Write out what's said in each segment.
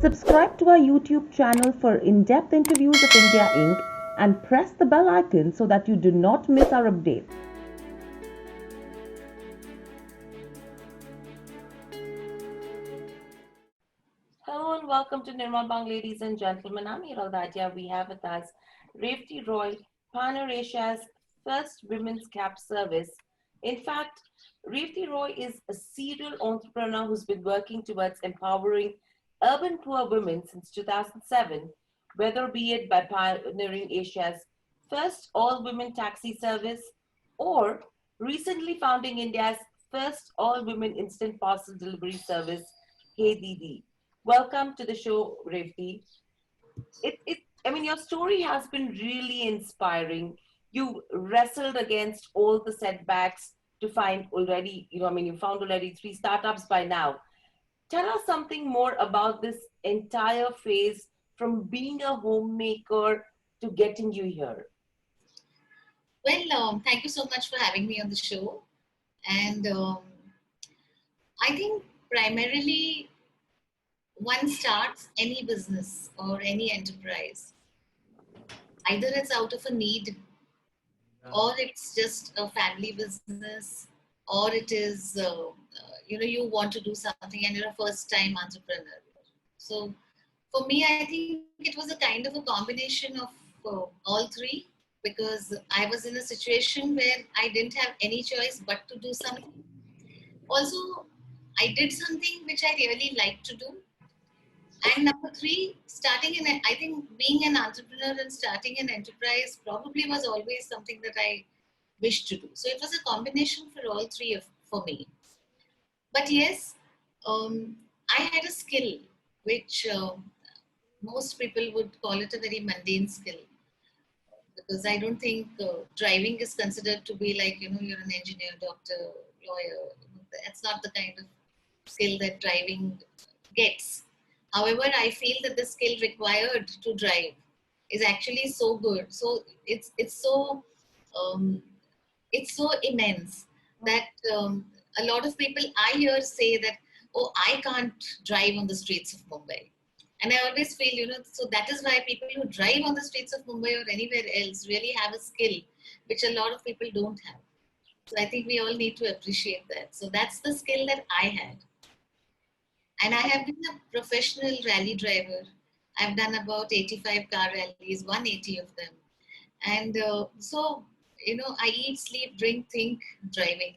Subscribe to our YouTube channel for in-depth interviews of India Inc. and press the bell icon so that you do not miss our updates. Hello and welcome to Nirmal, ladies and gentlemen. I'm Hiral Dadia. We have with us Revathi Roy, Pioneer Asia's first women's cab service. In fact, Revathi Roy is a serial entrepreneur who's been working towards empowering urban poor women since 2007, whether be it by pioneering Asia's first all-women taxi service or recently founding India's first all-women instant parcel delivery service, Hey Didi. Welcome to the show, Revathi. Your story has been really inspiring. You wrestled against all the setbacks to find already, you found already three startups by now. Tell us something more about this entire phase from being a homemaker to getting you here. Well, thank you so much for having me on the show. And I think primarily one starts any business or any enterprise. Either it's out of a need, or it's just a family business, or it is, you want to do something and you're a first time entrepreneur. So for me, I think it was a kind of a combination of all three, because I was in a situation where I didn't have any choice but to do something. Also, I did something which I really like to do. And number three, I think being an entrepreneur and starting an enterprise probably was always something that I wished to do. So it was a combination for all three for me. But yes, I had a skill which most people would call it a very mundane skill, because I don't think driving is considered to be like, you're an engineer, doctor, lawyer. That's not the kind of skill that driving gets. However, I feel that the skill required to drive is actually so good. So um, it's so immense that a lot of people I hear say that, oh, I can't drive on the streets of Mumbai. And I always feel, so that is why people who drive on the streets of Mumbai or anywhere else really have a skill which a lot of people don't have. So I think we all need to appreciate that. So that's the skill that I had. And I have been a professional rally driver. I've done about 85 car rallies, 180 of them. And I eat, sleep, drink, think, driving.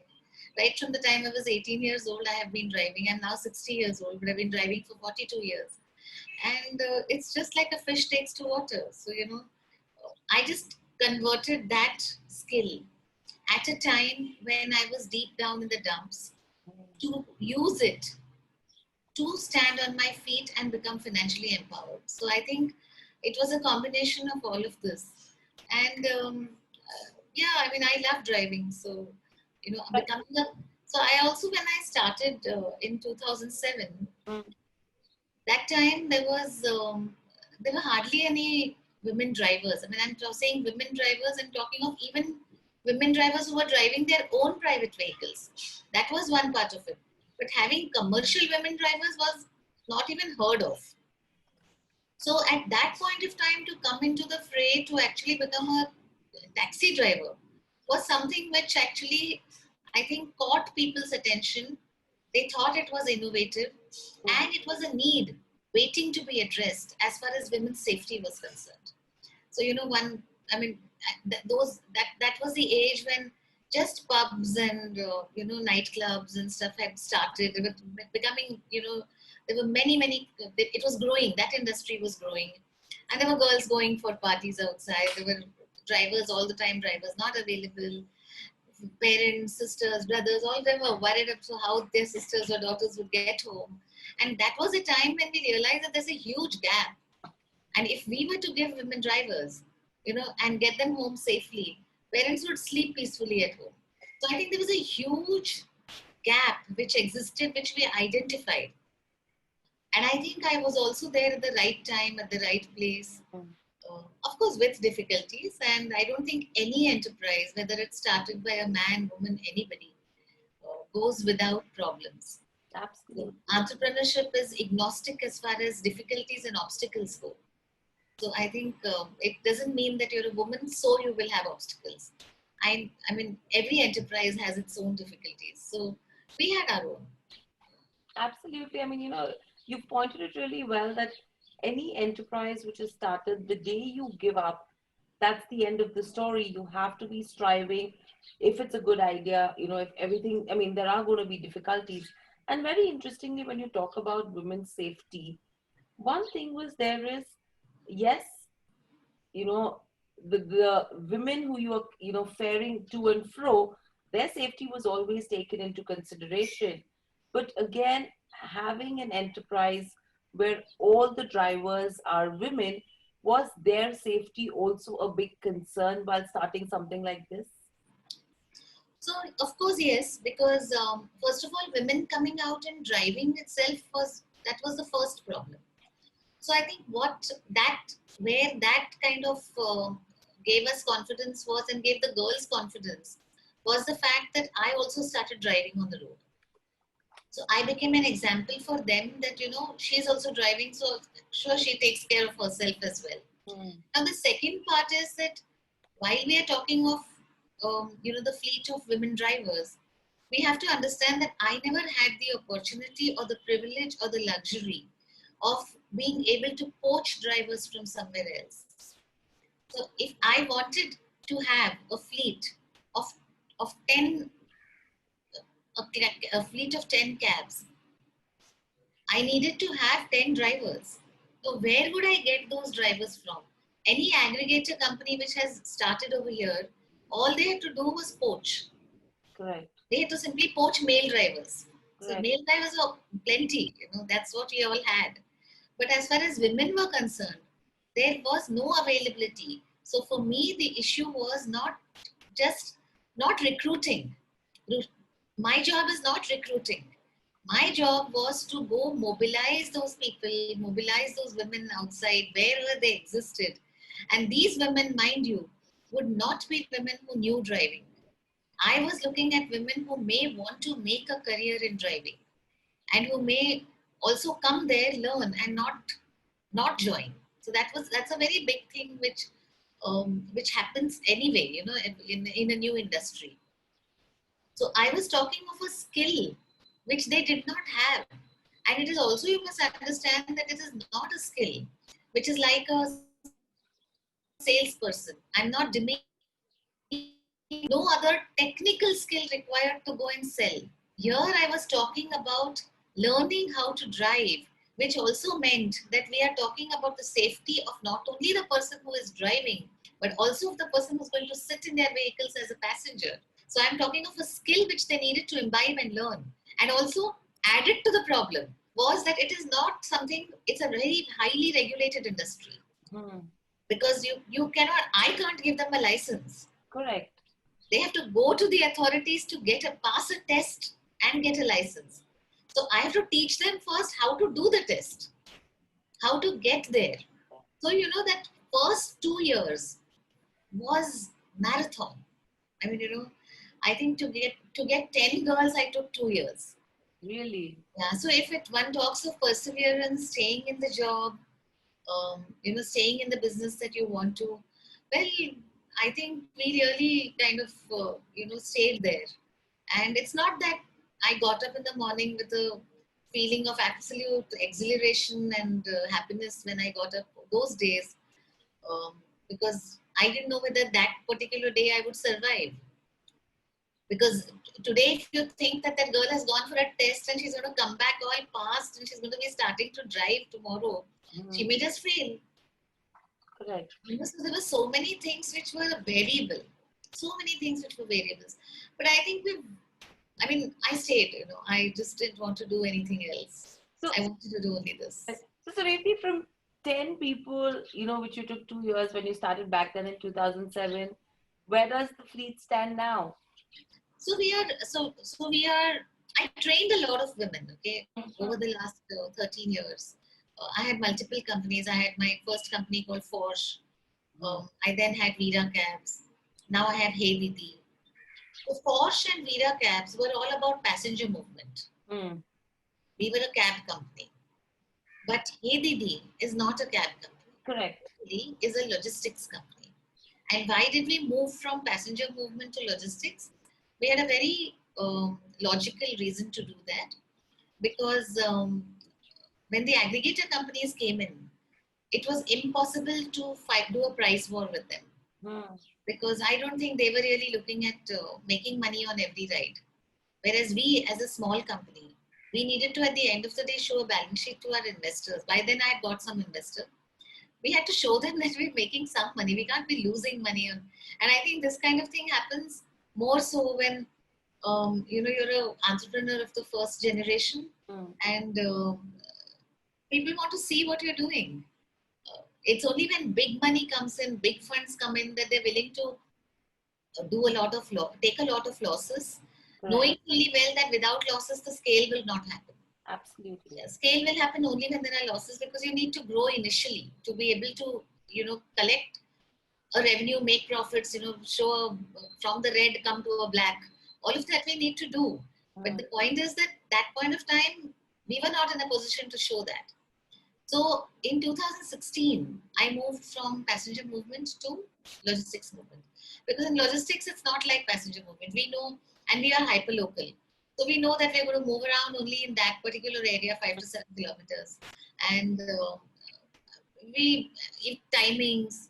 Right from the time I was 18 years old, I have been driving. I'm now 60 years old, but I've been driving for 42 years. And it's just like a fish takes to water. So, I just converted that skill at a time when I was deep down in the dumps to use it to stand on my feet and become financially empowered. So I think it was a combination of all of this. And I love driving. So, becoming a, so I also, when I started in 2007, that time there were hardly any women drivers. I mean, saying women drivers, I'm talking of even women drivers who were driving their own private vehicles. That was one part of it. But having commercial women drivers was not even heard of. So at that point of time, to come into the fray to actually become a taxi driver was something which actually, I think, caught people's attention. They thought it was innovative and it was a need waiting to be addressed as far as women's safety was concerned. So, that was the age when just pubs and, nightclubs and stuff had started. They were becoming, there were many, it was growing, that industry was growing. And there were girls going for parties outside. There were drivers, all the time drivers not available. Parents, sisters, brothers, all of them were worried as to how their sisters or daughters would get home. And that was a time when we realized that there's a huge gap. And if we were to give women drivers, and get them home safely, parents would sleep peacefully at home. So I think there was a huge gap which existed, which we identified. And I think I was also there at the right time, at the right place. Of course, with difficulties. And I don't think any enterprise, whether it started by a man, woman, anybody, goes without problems. Absolutely. Entrepreneurship is agnostic as far as difficulties and obstacles go. So I think it doesn't mean that you're a woman, so you will have obstacles. I mean, every enterprise has its own difficulties. So we had our own. Absolutely. I mean, you've pointed it really well that any enterprise which is started, the day you give up, that's the end of the story. You have to be striving. If it's a good idea, if everything, I mean, there are going to be difficulties. And very interestingly, when you talk about women's safety, one thing was there is, yes, you know, the women who you are, faring to and fro, their safety was always taken into consideration. But again, having an enterprise where all the drivers are women, was their safety also a big concern while starting something like this? So of course, yes, because first of all, women coming out and driving itself was the first problem. So I think where that kind of gave us confidence was, and gave the girls confidence, was the fact that I also started driving on the road. So I became an example for them that, she's also driving, so sure, she takes care of herself as well. Hmm. Now the second part is that while we are talking of, the fleet of women drivers, we have to understand that I never had the opportunity or the privilege or the luxury of being able to poach drivers from somewhere else. So if I wanted to have a fleet of of 10 a fleet of 10 cabs, I needed to have 10 drivers. So where would I get those drivers from? Any aggregator company which has started over here, all they had to do was poach. Correct. They had to simply poach male drivers. So Correct. male drivers were plenty, that's what we all had. But as far as women were concerned, there was no availability. So for me, the issue was just not recruiting. My job is not recruiting. My job was to go mobilize those people, mobilize those women outside wherever they existed. And these women, mind you, would not be women who knew driving. I was looking at women who may want to make a career in driving, and who may also come there, learn, and not join. So that's a very big thing which happens anyway, in a new industry. So I was talking of a skill which they did not have. And it is also, you must understand that it is not a skill which is like a salesperson. I'm not demeaning salespeople. No other technical skill required to go and sell. Here I was talking about learning how to drive, which also meant that we are talking about the safety of not only the person who is driving, but also of the person who's going to sit in their vehicles as a passenger. So I'm talking of a skill which they needed to imbibe and learn. And also added to the problem was that it is not something, it's a very highly regulated industry, Hmm. because I can't give them a license. Correct. They have to go to the authorities to pass a test and get a license. So I have to teach them first how to do the test, how to get there. So that first 2 years was marathon. I mean, I think to get 10 girls, I took 2 years. Really. Yeah. So if one talks of perseverance, staying in the job, staying in the business that you want to, well, I think we really kind of, stayed there. And it's not that I got up in the morning with a feeling of absolute exhilaration and happiness when I got up those days, because I didn't know whether that particular day I would survive. Because today, if you think that that girl has gone for a test and she's going to come back all past and she's going to be starting to drive tomorrow, she Hmm. may just fail. Correct. So there were so many things which were variable. So many things which were variables. But I think I stayed, I just didn't want to do anything else. So, I wanted to do only this. Revathi, from 10 people, which you took 2 years when you started back then in 2007, where does the fleet stand now? So we are, I trained a lot of women, okay, over Mhm. the last 13 years. I had multiple companies. I had my first company called Forge. I then had Vira Cabs. Now I have Hey So Porsche and Vira cabs were all about passenger movement. Hmm. We were a cab company. But Hey Didi is not a cab company. Correct. Hey Didi is a logistics company. And why did we move from passenger movement to logistics? We had a very logical reason to do that because when the aggregator companies came in, it was impossible to do a price war with them Hmm. because I don't think they were really looking at making money on every ride. Whereas we, as a small company, we needed to, at the end of the day, show a balance sheet to our investors. By then, I had got some investor. We had to show them that we're making some money. We can't be losing money on. And I think this kind of thing happens more so when you're an entrepreneur of the first generation, Hmm. and people want to see what you're doing. It's only when big money comes in, big funds come in, that they're willing to take a lot of losses, knowing Correct. fully well that without losses the scale will not happen. Absolutely. Yeah, scale will happen only when there are losses because you need to grow initially to be able to collect a revenue, make profits, show from the red come to a black. All of that we need to do. But Hmm. the point is that that point of time we were not in a position to show that. So in 2016, I moved from passenger movement to logistics movement. Because in logistics, it's not like passenger movement. We know, and we are hyper local. So we know that we're going to move around only in that particular area, 5 to 7 kilometers. And we, if timings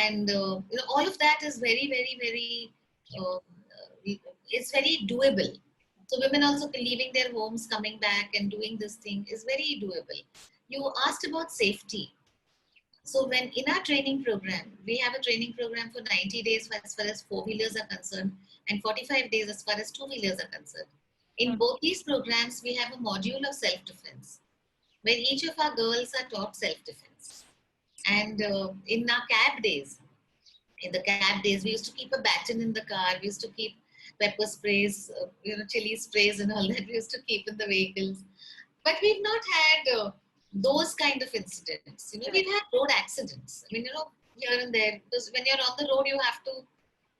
and all of that is very, very, very, it's very doable. So women also leaving their homes, coming back and doing this thing is very doable. You asked about safety. So when in our training program, we have a training program for 90 days as far as four-wheelers are concerned and 45 days as far as two-wheelers are concerned. In both these programs, we have a module of self-defense where each of our girls are taught self-defense. And in our cab days, in the cab days, we used to keep a baton in the car. We used to keep pepper sprays, chili sprays and all that we used to keep in the vehicles. But we've not had those kind of incidents. We've Correct. had road accidents. I mean, here and there. Because when you're on the road, you have to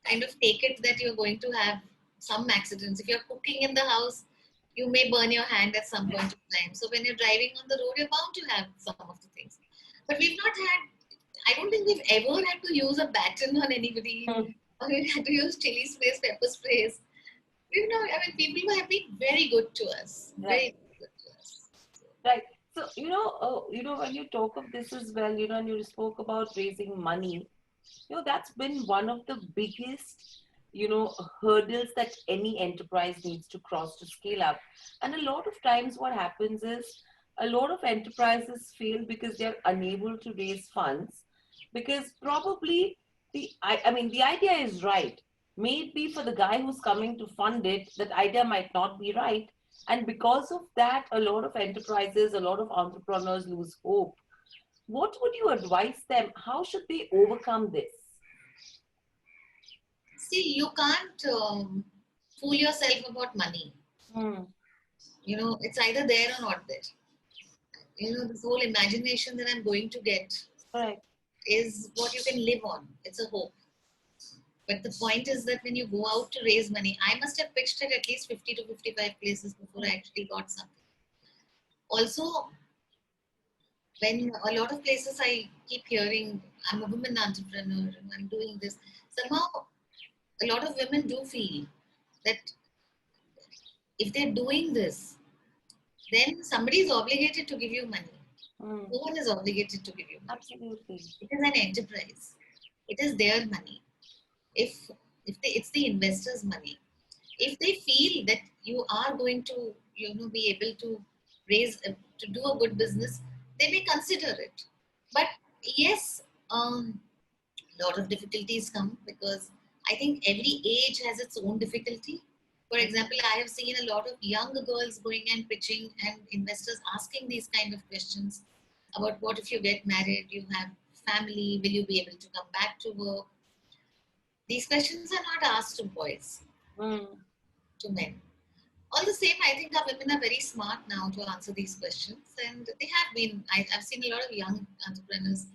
kind of take it that you're going to have some accidents. If you're cooking in the house, you may burn your hand at some point of time. So when you're driving on the road, you're bound to have some of the things. But we've not had, I don't think we've ever had to use a baton on anybody, Hmm. or we had to use chili sprays, pepper sprays. I mean, people have been very good to us. Right. Very good to us. Right. So, when you talk of this as well, and you spoke about raising money, that's been one of the biggest, hurdles that any enterprise needs to cross to scale up. And a lot of times what happens is a lot of enterprises fail because they're unable to raise funds because probably I mean, the idea is right. Maybe for the guy who's coming to fund it, that idea might not be right. And because of that, a lot of enterprises, a lot of entrepreneurs lose hope. What would you advise them? How should they overcome this? See, you can't fool yourself about money. Hmm. It's either there or not there. This whole imagination that I'm going to get Correct. is what you can live on. It's a hope. But the point is that when you go out to raise money, I must have pitched at least 50 to 55 places before I actually got something. Also, when a lot of places I keep hearing, I'm a woman entrepreneur, and I'm doing this, somehow a lot of women do feel that if they're doing this, then somebody is obligated to give you money. Hmm. No one is obligated to give you money. Absolutely. It is an enterprise. It is their money. If it's the investors' money. If they feel that you are going to be able to raise to do a good business, they may consider it. But yes, a lot of difficulties come because I think every age has its own difficulty. For example, I have seen a lot of young girls going and pitching and investors asking these kind of questions about what if you get married, you have family, will you be able to come back to work? These questions are not asked to boys, Hmm. to men. All the same, I think our women are very smart now to answer these questions, and they have been. I've seen a lot of young entrepreneurs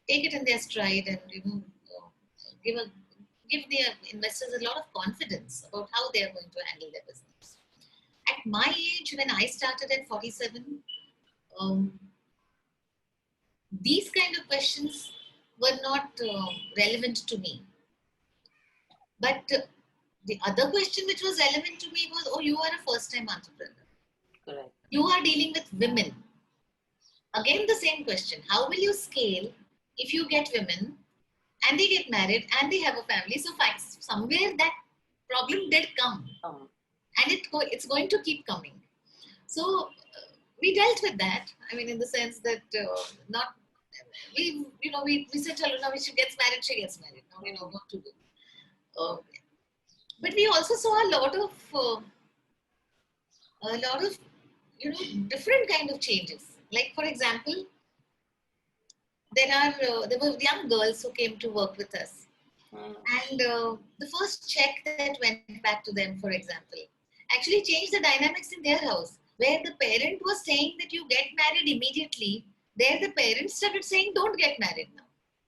take it in their stride and give a give their investors a lot of confidence about how they are going to handle their business. At at my age, when I started at 47, um, these kind of questions were not relevant to me. But the other question which was relevant to me was, oh, you are a first time entrepreneur. Correct. You are dealing with women. Again, the same question. How will you scale if you get women and they get married and they have a family? So somewhere that problem did come, and it's going to keep coming. So we dealt with that. I mean, in the sense that not we said, "Chalo, now she gets married, she gets married. Now we know what to do." Uh, but we also saw a lot of different kind of changes. Like, for example, there were young girls who came to work with us, and the first check that went back to them, for example, actually changed the dynamics in their house, where the parent was saying that you get married immediately. There the parents started saying don't get married now,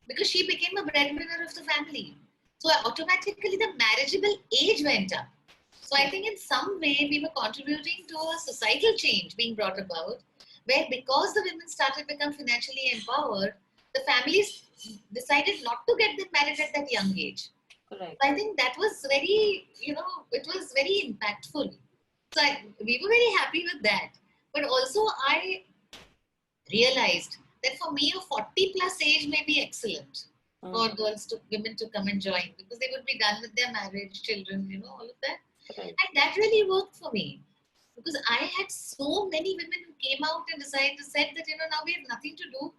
because she became a breadwinner of the family. So automatically the marriageable age went up. So I think in some way we were contributing to a societal change being brought about, where because the women started to become financially empowered, the families decided not to get them married at that young age. Correct. I think that was very, it was very impactful. So we were very happy with that. But also I realized that for me, a 40 plus age may be excellent for women to come and join, because they would be done with their marriage, children, all of that. Correct. And that really worked for me, because I had so many women who came out and said that, now we have nothing to do.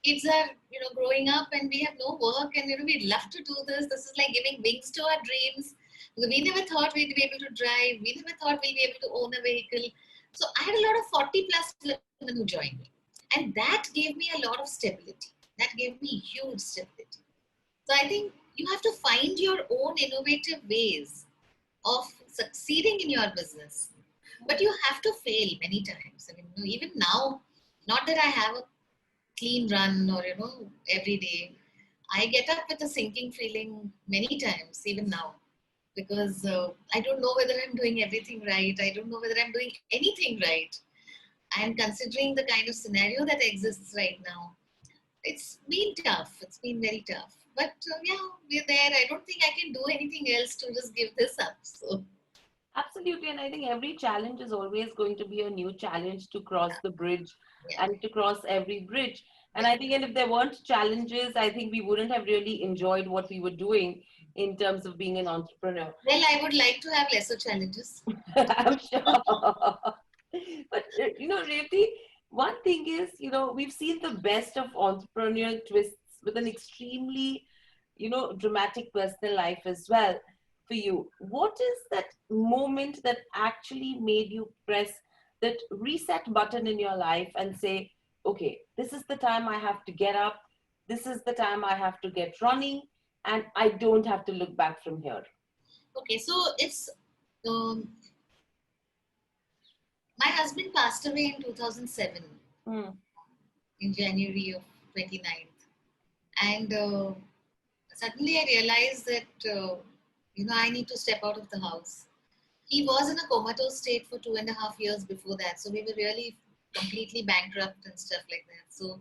Kids are, growing up and we have no work, and, we'd love to do this. This is like giving wings to our dreams. We never thought we'd be able to drive. We never thought we'd be able to own a vehicle. So I had a lot of 40 plus women who joined me. And that gave me a lot of stability. That gave me huge stability. So I think you have to find your own innovative ways of succeeding in your business. But you have to fail many times. I mean, even now, not that I have a clean run or, every day, I get up with a sinking feeling many times, even now, because I don't know whether I'm doing everything right. I don't know whether I'm doing anything right. And considering the kind of scenario that exists right now, it's been tough. It's been very tough. But yeah, we're there. I don't think I can do anything else to just give this up. So Absolutely. And I think every challenge is always going to be a new challenge to cross the bridge yeah, and to cross every bridge. And I think, and if there weren't challenges, I think we wouldn't have really enjoyed what we were doing in terms of being an entrepreneur. well, I would like to have lesser challenges. I'm sure. But, Revati, one thing is, we've seen the best of entrepreneurial twists with an extremely, dramatic personal life as well for you. What is that moment that actually made you press that reset button in your life and say, okay, this is the time I have to get up. This is the time I have to get running, and I don't have to look back from here. Okay, so it's um, my husband passed away in 2007, in January of 29th. And suddenly I realized that, I need to step out of the house. He was in a comatose state for 2.5 years before that. So we were really completely bankrupt and stuff like that. So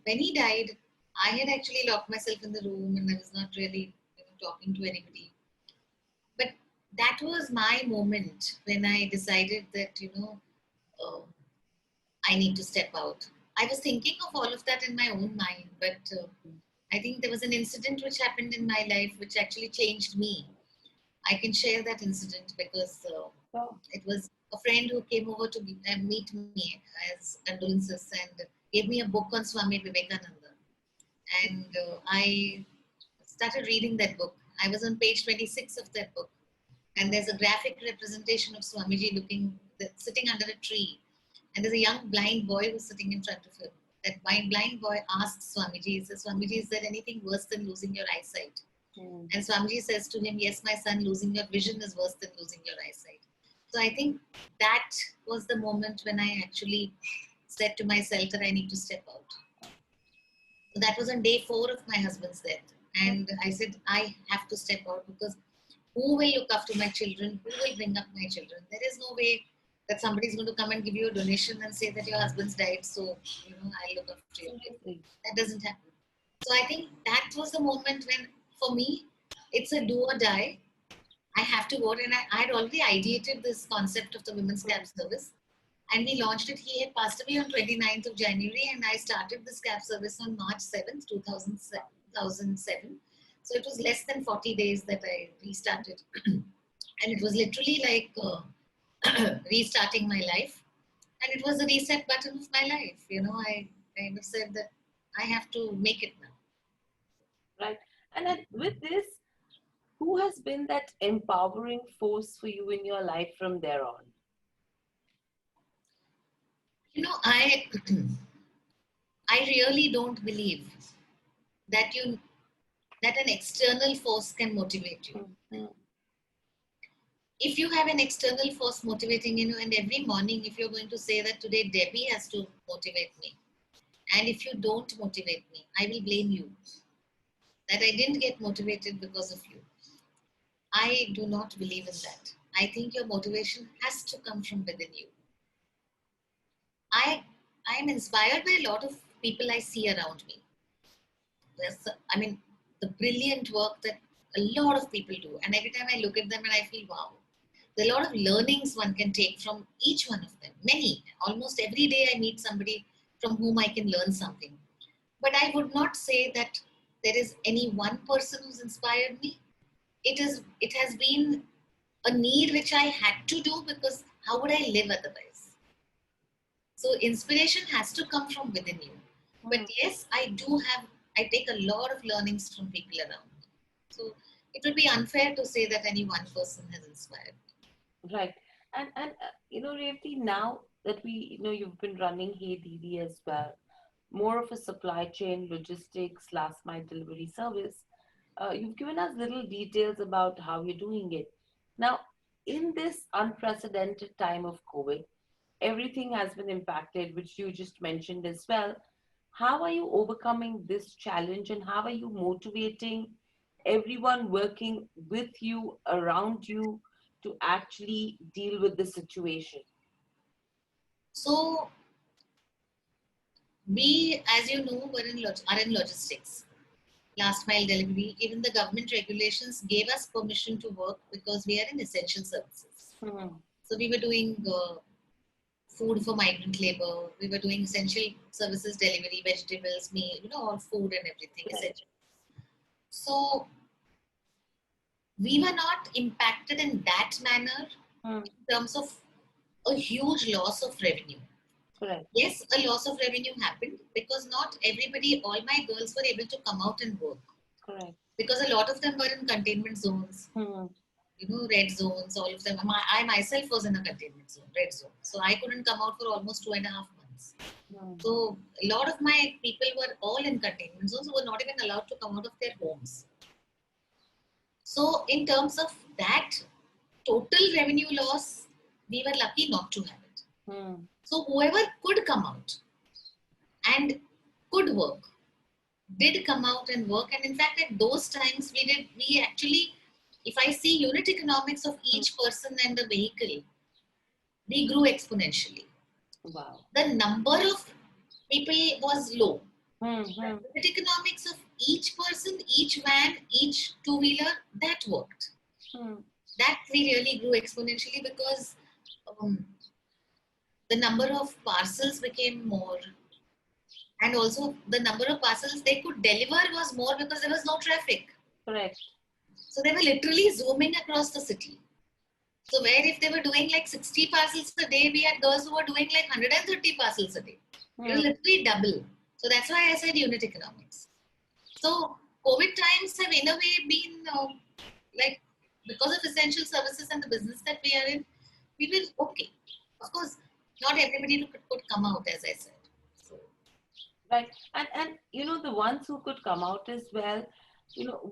when he died, I had actually locked myself in the room and I was not really talking to anybody. But that was my moment when I decided that, uh, I need to step out. I was thinking of all of that in my own mind, but I think there was an incident which happened in my life which actually changed me. I can share that incident because it was a friend who came over to meet me as condolences and gave me a book on Swami Vivekananda. And I started reading that book. I was on page 26 of that book. And there's a graphic representation of Swamiji sitting under a tree. And there's a young blind boy who's sitting in front of him. That blind boy asks Swamiji, he says, Swamiji, is there anything worse than losing your eyesight? And Swamiji says to him, yes, my son, losing your vision is worse than losing your eyesight. So I think that was the moment when I actually said to myself that I need to step out. So that was on day 4 of my husband's death. And I said, I have to step out because Who will look after my children? Who will bring up my children? There is no way that somebody is going to come and give you a donation and say that your husband's died, so I'll look after your kids. Absolutely. That doesn't happen. So I think that was the moment when, for me, it's a do or die. I have to vote, and I had already ideated this concept of the women's cab service, and we launched it. He had passed away on 29th of January, and I started this cab service on March 7th, 2007. So it was less than 40 days that I restarted. And it was literally like restarting my life. And it was the reset button of my life. I kind of said that I have to make it now. Right. And with this, who has been that empowering force for you in your life from there on? I I really don't believe that an external force can motivate you. Mm-hmm. If you have an external force motivating and every morning if you're going to say that today Debbie has to motivate me, and if you don't motivate me, I will blame you that I didn't get motivated because of you. I do not believe in that. I think your motivation has to come from within you. I am inspired by a lot of people I see around me. I mean, the brilliant work that a lot of people do. And every time I look at them and I feel, wow, there are a lot of learnings one can take from each one of them. Many. Almost every day I meet somebody from whom I can learn something. But I would not say that there is any one person who's inspired me. It has been a need which I had to do, because how would I live otherwise? So inspiration has to come from within you. But yes, I take a lot of learnings from people around me. So it would be unfair to say that any one person has inspired me. Right. Revathi, now that you've been running Hey Didi as well, more of a supply chain, logistics, last mile delivery service. You've given us little details about how you're doing it. Now, in this unprecedented time of COVID, everything has been impacted, which you just mentioned as well. How are you overcoming this challenge, and how are you motivating everyone working with you, around you, to actually deal with the situation? So we, as you know, are in logistics, last mile delivery. Even the government regulations gave us permission to work because we are in essential services. Hmm. So we were doing food for migrant labor. We were doing essential services delivery, vegetables, meat, all food and everything, Right. essential. So we were not impacted in that manner Hmm. in terms of a huge loss of revenue. Correct. Yes, a loss of revenue happened because not everybody, all my girls were able to come out and work, Correct. because a lot of them were in containment zones, Hmm. red zones, all of them. I myself was in a containment zone, red zone. So I couldn't come out for almost 2.5 months. Hmm. So a lot of my people were all in containment zones, who were not even allowed to come out of their homes. So in terms of that total revenue loss, we were lucky not to have it. Hmm. So whoever could come out and could work, did come out and work. And in fact, at those times, we actually, if I see unit economics of each person and the vehicle, we grew exponentially. Wow. The number of people was low. Hmm. But Hmm. unit economics of each person, each van, each two-wheeler, that worked. Hmm. That we really grew exponentially because um, the number of parcels became more, and also the number of parcels they could deliver was more because there was no traffic. Correct. So they were literally zooming across the city. So where if they were doing like 60 parcels a day, we had girls who were doing like 130 parcels a day. It was Hmm. literally double. So that's why I said unit economics. So COVID times have in a way been like, because of essential services and the business that we are in, we were okay. Of course, not everybody could come out, as I said. So, Right. And the ones who could come out as well,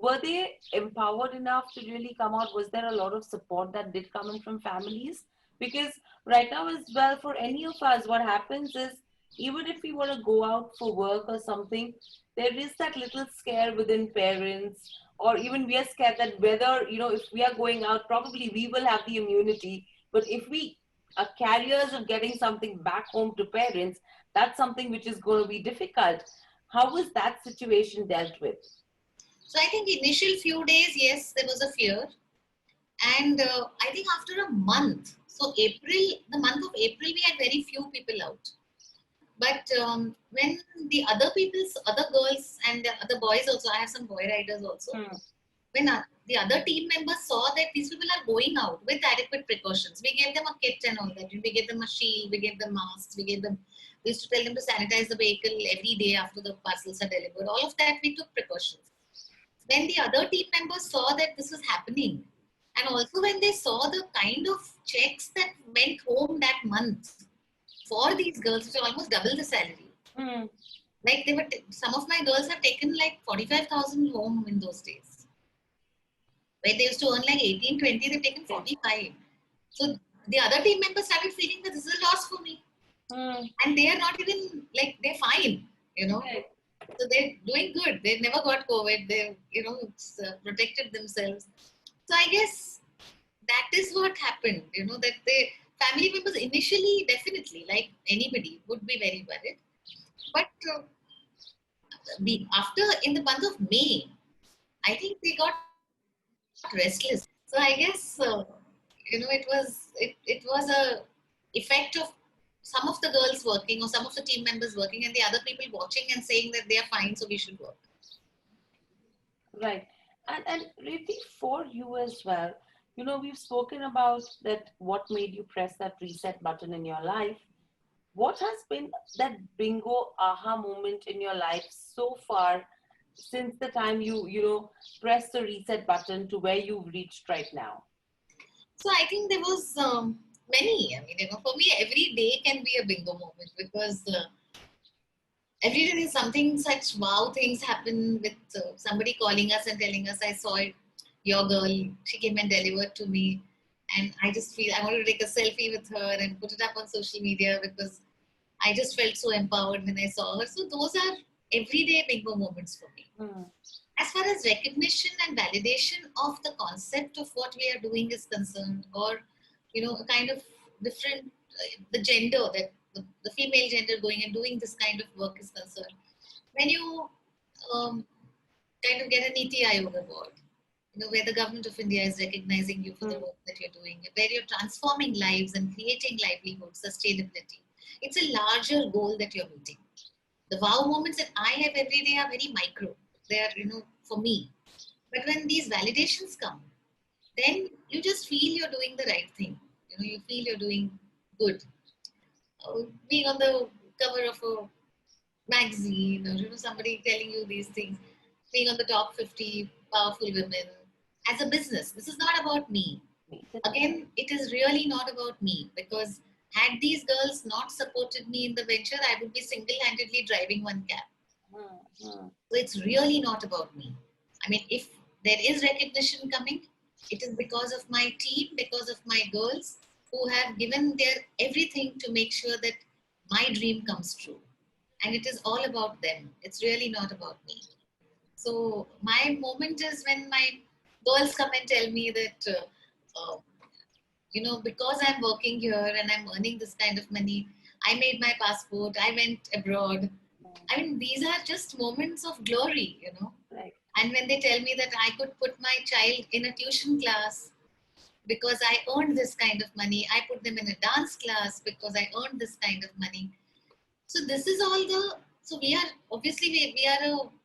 were they empowered enough to really come out? Was there a lot of support that did come in from families? Because right now as well, for any of us, what happens is, even if we want to go out for work or something, there is that little scare within parents, or even we are scared that whether, if we are going out, probably we will have the immunity. But if we are carriers of getting something back home to parents, that's something which is going to be difficult. How was that situation dealt with? So I think initial few days, yes, there was a fear. And I think after a month, so April, the month of April, we had very few people out. But when the other people's, other girls and the other boys also, I have some boy riders also. Hmm. When the other team members saw that these people are going out with adequate precautions, we gave them a kit and all that. We gave them a shield, we gave them masks, we used to tell them to sanitize the vehicle every day after the parcels are delivered. All of that, we took precautions. When the other team members saw that this was happening, and also when they saw the kind of checks that went home that month for these girls, which are almost double the salary. Hmm. Like some of my girls have taken like 45,000 home in those days. Where they used to earn like 18, 20, they've taken 45. So the other team members started feeling that this is a loss for me. Hmm. And they are not even like, they're fine, you know. Right. So they're doing good. They never got COVID. They, protected themselves. So I guess that is what happened, that the family members initially, definitely, like anybody, would be very worried. But after, in the month of May, I think they got restless. So I guess, it was a effect of some of the girls working or some of the team members working and the other people watching and saying that they are fine, so we should work. Right. And Riddhi, for you as well, we've spoken about that, what made you press that reset button in your life. What has been that bingo aha moment in your life so far, since the time you press the reset button to where you've reached right now? So I think there was many. I mean, for me, every day can be a bingo moment because every day there's something such wow things happen with somebody calling us and telling us, I saw it, your girl, she came and delivered to me. And I just feel I wanted to take a selfie with her and put it up on social media because I just felt so empowered when I saw her. So those are everyday bingo moments for me. Hmm. As far as recognition and validation of the concept of what we are doing is concerned, or a kind of different the gender that the female gender going and doing this kind of work is concerned, when you um, kind of get an Niti Aayog award, where the government of India is recognizing you for the Hmm. work that you're doing, where you're transforming lives and creating livelihood, sustainability. It's a larger goal that you're meeting. The wow moments that I have every day are very micro. They are, for me. But when these validations come, then you just feel you're doing the right thing. You feel you're doing good. Being on the cover of a magazine, or somebody telling you these things, being on the top 50 powerful women as a business. This is not about me. Again, it is really not about me because had these girls not supported me in the venture, I would be single-handedly driving one cab. Hmm. Hmm. So it's really not about me. I mean, if there is recognition coming, it is because of my team, because of my girls who have given their everything to make sure that my dream comes true. And it is all about them. It's really not about me. So my moment is when my girls come and tell me that, because I'm working here and I'm earning this kind of money, I made my passport, I went abroad. I mean, these are just moments of glory. Right. And when they tell me that I could put my child in a tuition class because I earned this kind of money, I put them in a dance class because I earned this kind of money. So this is all so we are, obviously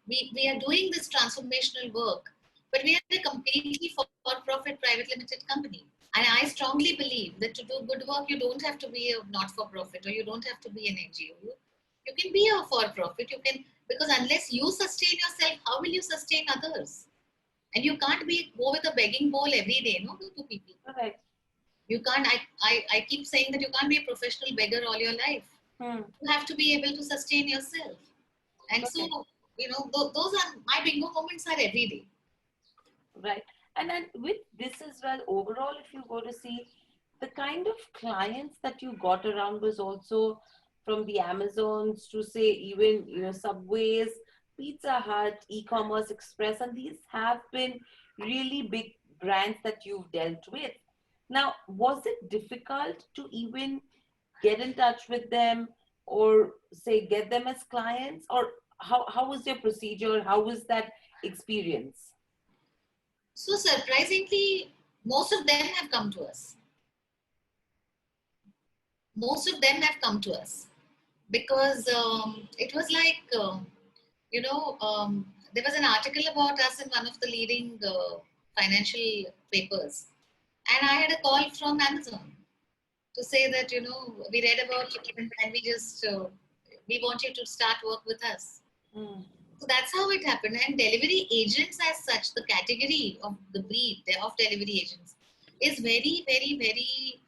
we are doing this transformational work, but we are a completely for-profit private limited company. And I strongly believe that to do good work, you don't have to be a not-for-profit or you don't have to be an NGO. You can be a for-profit. You can, because unless you sustain yourself, how will you sustain others? And you can't go with a begging bowl every day, no, to people. Correct. You can't. I keep saying that you can't be a professional beggar all your life. Hmm. You have to be able to sustain yourself. And so, Correct. those are my bingo moments are every day. Right. And then with this as well, overall, if you go to see, the kind of clients that you got around was also from the Amazons to say even, subways, Pizza Hut, e-commerce express, and these have been really big brands that you've dealt with. Now, was it difficult to even get in touch with them, or say get them as clients, or how was your procedure? How was that experience? So surprisingly, most of them have come to us. Most of them have come to us because it was like, there was an article about us in one of the leading financial papers. And I had a call from Amazon to say that, we read about you and we want you to start work with us. Mm, So that's how it happened. And delivery agents, as such, the category of the breed of delivery agents is very, very, very,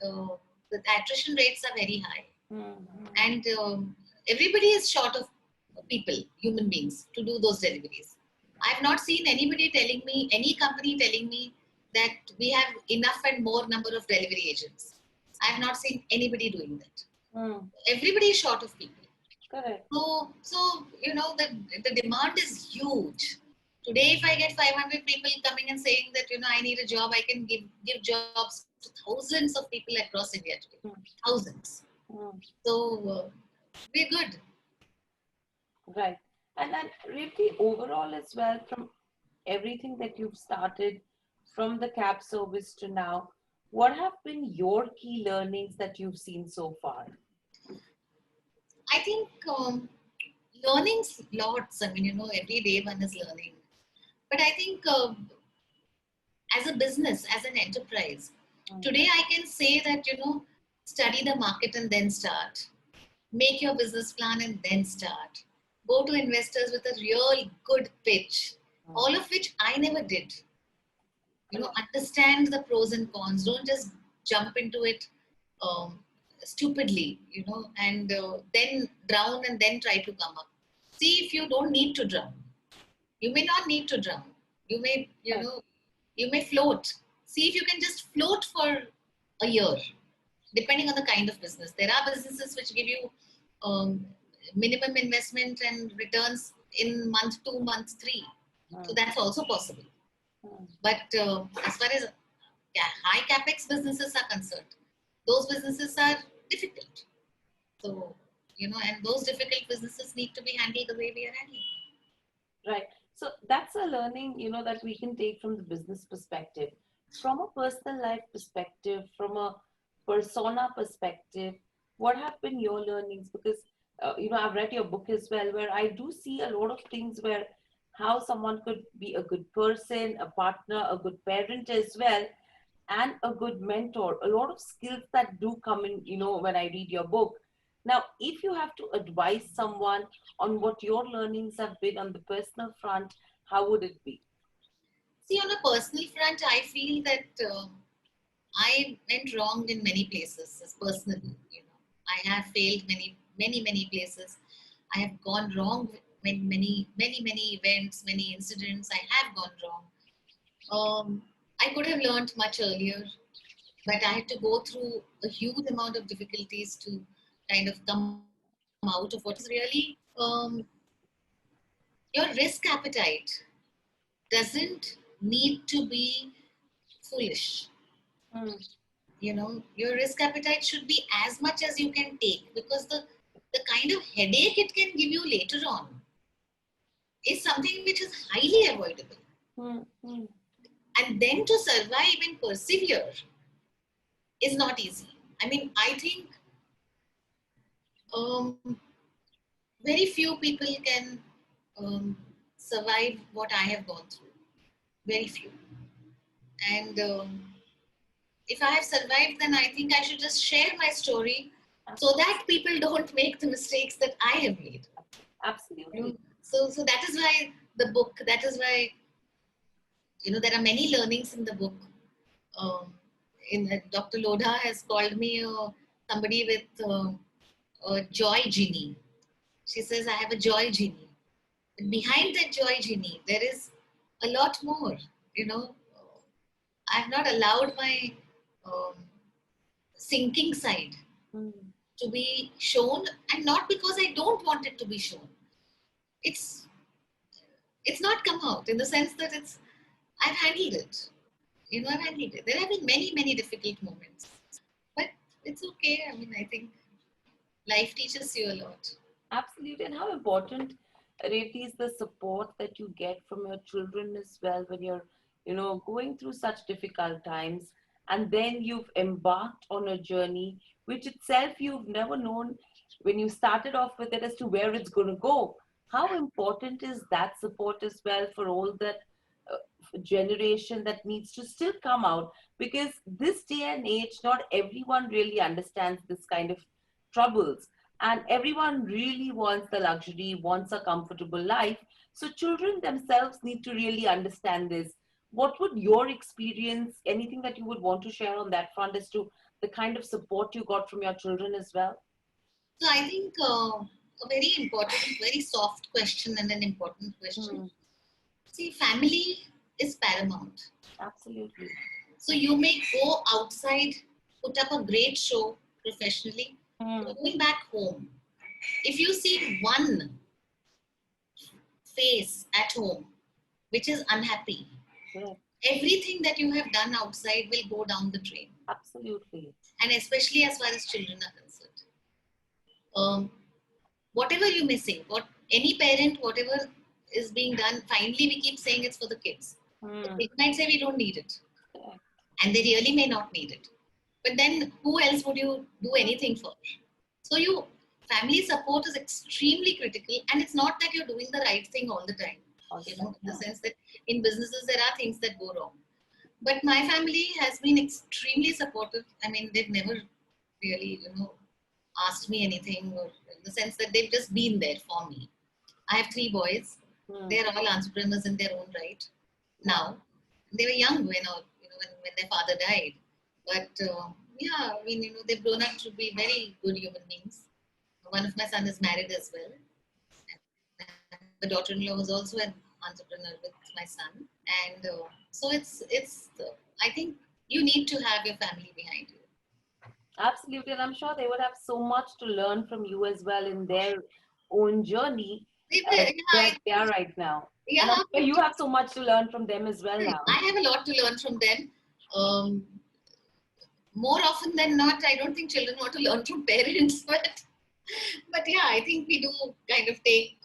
the attrition rates are very high. mm, And everybody is short of people, human beings, to do those deliveries. I've not seen anybody telling me, any company telling me that we have enough and more number of delivery agents. I have not seen anybody doing that. mm. Everybody is short of people. Correct. So the demand is huge. Today, if I get 500 people coming and saying that, I need a job, I can give jobs to thousands of people across India today. Mm, Thousands. mm. So we're good. Right. And then really overall as well, from everything that you've started from the cab service to now, what have been your key learnings that you've seen so far? I think learning's lots. I mean, every day one is learning. But I think as a business, as an enterprise, Mm, today I can say that, study the market and then start. Make your business plan and then start. Go to investors with a real good pitch, mm. all of which I never did. Correct. Understand the pros and cons. Don't just jump into it um, stupidly, and then drown and then try to come up. See if you don't need to drown. You may not need to drown. You may, Right. you may float. See if you can just float for a year, depending on the kind of business. There are businesses which give you um, minimum investment and returns in month two, month three. So Mm, that's also possible. mm. But as far as high capex businesses are concerned, those businesses are difficult. So, and those difficult businesses need to be handled the way we are handling. Right. So that's a learning, that we can take from the business perspective. From a personal life perspective, from a persona perspective, what have been your learnings? Because, I've read your book as well, where I do see a lot of things where how someone could be a good person, a partner, a good parent as well, and a good mentor. A lot of skills that do come in, when I read your book. Now, if you have to advise someone on what your learnings have been on the personal front, how would it be? See, on a personal front, I feel that I went wrong in many places as personally. I have failed many places. I have gone wrong in many events, many incidents. I have gone wrong. I could have learned much earlier, but I had to go through a huge amount of difficulties to kind of come out of what is really your risk appetite doesn't need to be foolish. Mm, Your risk appetite should be as much as you can take, because the kind of headache it can give you later on is something which is highly avoidable. mm, mm. And then to survive and persevere is not easy. I mean, I think um, very few people can um, survive what I have gone through. Very few. And if I have survived, then I think I should just share my story so that people don't make the mistakes that I have made. Absolutely. So that is why the book, that is why, there are many learnings in the book. Um, Dr. Lodha has called me somebody with a joy genie. She says, I have a joy genie. And behind that joy genie, there is a lot more. You know, I have not allowed my um, sinking side Mm, to be shown, and not because I don't want it to be shown. It's it's not come out in the sense that I've handled it. I've handled it. There have been many, many difficult moments, but it's okay. I mean, I think life teaches you a lot. Absolutely. And how important, Reti, is the support that you get from your children as well when you're, going through such difficult times. And then you've embarked on a journey which itself you've never known when you started off with it as to where it's going to go. How important is that support as well for all that generation that needs to still come out? Because this day and age, not everyone really understands this kind of troubles, and everyone really wants the luxury, wants a comfortable life. So children themselves need to really understand this. What would your experience, anything that you would want to share on that front as to the kind of support you got from your children as well? So I think a very important, very soft question and an important question. Hmm, See, family is paramount. absolutely. So you may go outside, put up a great show professionally, Hmm, but going back home, if you see one face at home which is unhappy, correct. everything that you have done outside will go down the drain. Absolutely. And especially as far as children are concerned. Um, Whatever you may say, what any parent, whatever is being done, finally we keep saying it's for the kids. The Hmm, kids might say we don't need it, correct. and they really may not need it. But then who else would you do anything for? So family support is extremely critical, and it's not that you're doing the right thing all the time. All the In time. the Yeah. sense that in businesses there are things that go wrong. But my family has been extremely supportive. I mean, they've never really, asked me anything, or in the sense that they've just been there for me. I have three boys. Hmm, They're all entrepreneurs in their own right wow. now. They were young when their father died. But yeah, I mean, they've grown up to be very good human beings. One of my son is married as well. The daughter-in-law was also an entrepreneur with my son, and so I think you need to have your family behind you. Absolutely, and I'm sure they would have so much to learn from you as well in their own journey, Yeah, where they are right now. And I'm yeah, sure you have so much to learn from them as well now. I have a lot to learn from them. Um, More often than not, I don't think children want to learn from parents, but yeah, I think we do kind of take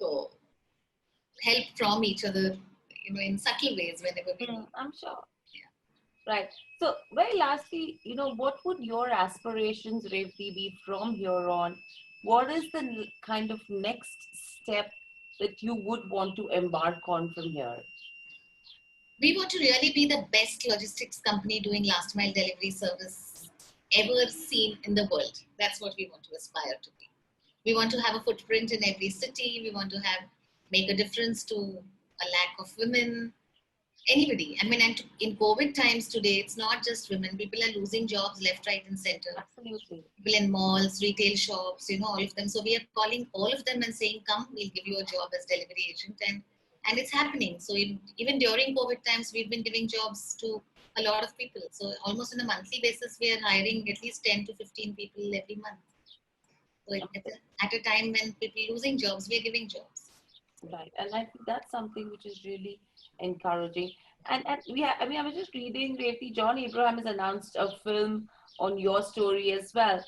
help from each other, in subtle ways whenever we Hmm, need. I'm sure. Yeah. Right. So, very lastly, what would your aspirations, Revati, be from here on? What is the kind of next step that you would want to embark on from here? We want to really be the best logistics company doing last mile delivery service ever seen in the world. That's what we want to aspire to be. We want to have a footprint in every city. We want to make a difference to a lack of women, anybody. I mean, and in COVID times today, it's not just women. People are losing jobs left, right, and center. Absolutely. People in malls, retail shops, all of them. So we are calling all of them and saying, "Come, we'll give you a job as delivery agent," and it's happening. So even during COVID times, we've been giving jobs to a lot of people. So almost on a monthly basis, we are hiring at least 10 to 15 people every month. So at a time when people are losing jobs, we are giving jobs. Right. And I think that's something which is really encouraging. And I mean, I was just reading lately, John Abraham has announced a film on your story as well.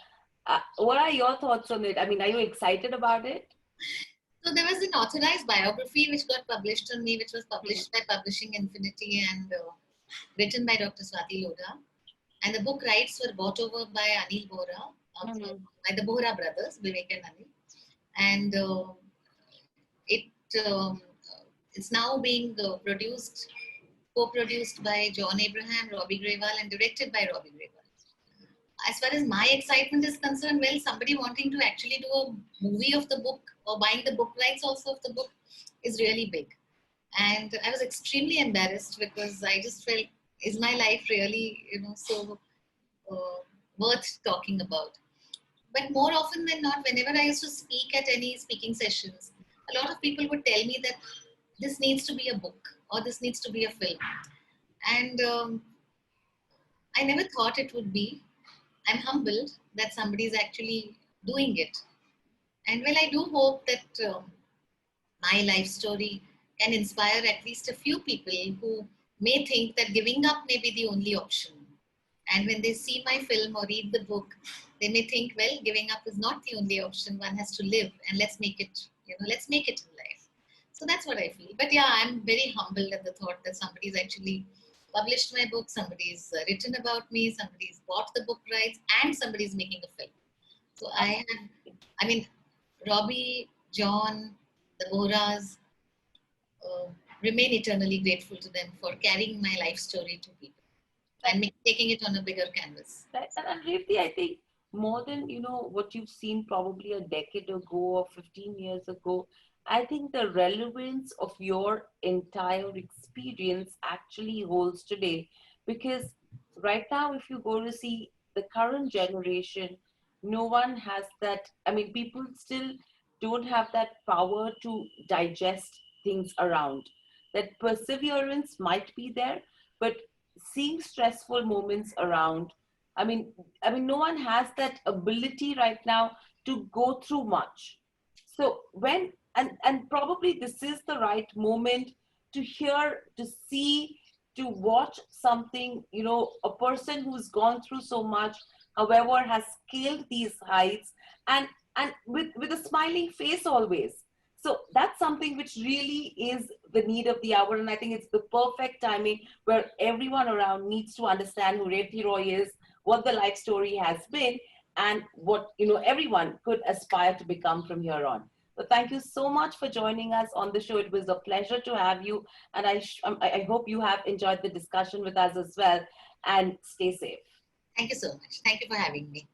What are your thoughts on it? I mean, are you excited about it? So there was an authorized biography which got published on me, which was Hmm. published by Publishing Infinity and written by Dr. Swati Lodha. And the book rights were bought over by Anil Bohra, Hmm. by the Bohra brothers, Vivek and Anil. And it it's now being co-produced by John Abraham, Robbie Grewal, and directed by Robbie Grewal. As far as my excitement is concerned, well, somebody wanting to actually do a movie of the book or buying the book rights also of the book is really big. And I was extremely embarrassed because I just felt, is my life really, so uh, worth talking about? But more often than not, whenever I used to speak at any speaking sessions, a lot of people would tell me that this needs to be a book or this needs to be a film. And I never thought it would be. I'm humbled that somebody is actually doing it. And well, I do hope that my life story can inspire at least a few people who may think that giving up may be the only option. And when they see my film or read the book, they may think, well, giving up is not the only option. One has to live, and let's make it, let's make it in life. So that's what I feel. But yeah, I'm very humbled at the thought that somebody's actually published my book, somebody's written about me, somebody's bought the book rights, and somebody's making a film. So I mean, Robbie, John, the Bohras, uh, remain eternally grateful to them for carrying my life story to people and taking it on a bigger canvas. Right. And Revati, I think more than what you've seen probably a decade ago or 15 years ago, I think the relevance of your entire experience actually holds today. Because right now, if you go to see the current generation, no one has that. I mean, people still don't have that power to digest things around. That perseverance might be there, but seeing stressful moments around, I mean, no one has that ability right now to go through much. So when and probably this is the right moment to hear, to see, to watch something. A person who's gone through so much, however, has scaled these heights, and with a smiling face always. So that's something which really is the need of the hour, and I think it's the perfect timing where everyone around needs to understand who Revathi Roy is, what the life story has been, and what everyone could aspire to become from here on. So thank you so much for joining us on the show. It was a pleasure to have you, and I hope you have enjoyed the discussion with us as well. And stay safe. Thank you so much. Thank you for having me.